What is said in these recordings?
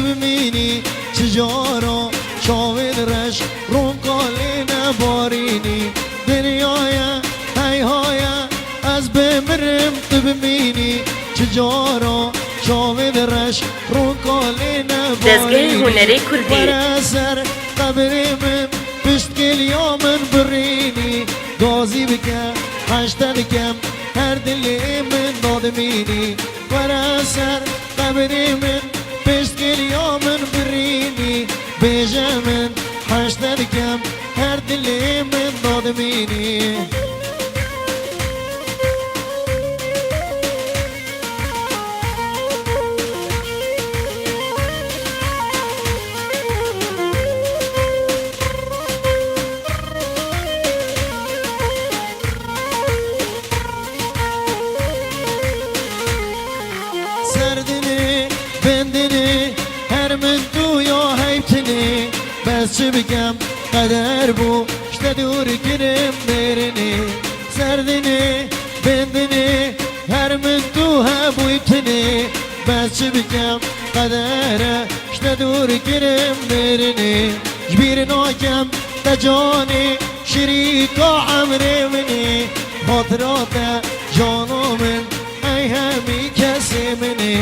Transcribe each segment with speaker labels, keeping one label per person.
Speaker 1: ببینی چجارا شاید رش رو کالی نبارینی دنیای های های از بمرم تو ببینی چجارا شاید رش رو کالی نبارینی
Speaker 2: دزگه هنری کردی
Speaker 1: برا سر قبری من پشت گلیا من برینی گازی بکن هشتن کم هر دلی من دادمینی برا سر قبری من پشت گلیا من برینی بیجه من هشتن کم هر دلی من دادمینی سردنی بندنی هر من تو یا حیبتنی بس چه بگم قدر بو شته دور گرم برنی سردنی بندنی هر من تو حیبتنی بس چه بگم قدر شته دور گرم برنی جبیر ناکم تجانی شریکا عمری منی خاطرات جانو من ای همی کسی منی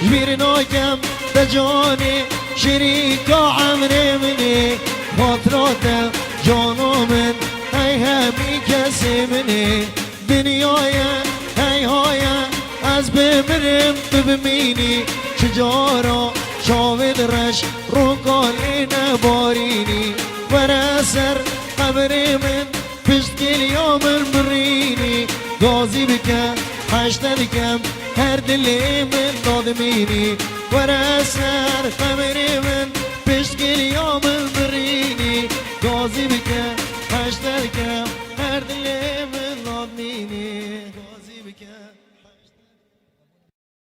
Speaker 1: جبیر ناکم تجانی شریکا عمری منی خاطرات جانو من ای همی کسی منی دنیای ای های از بمرم تو ببینی چجارا شاید رش رو کالی نبارینی برا سر قبری من پشت گلیا من برینی گازی بکن هشتن کم هر دلی من دادمینی برا سر قبری من پشت گلیا من برینی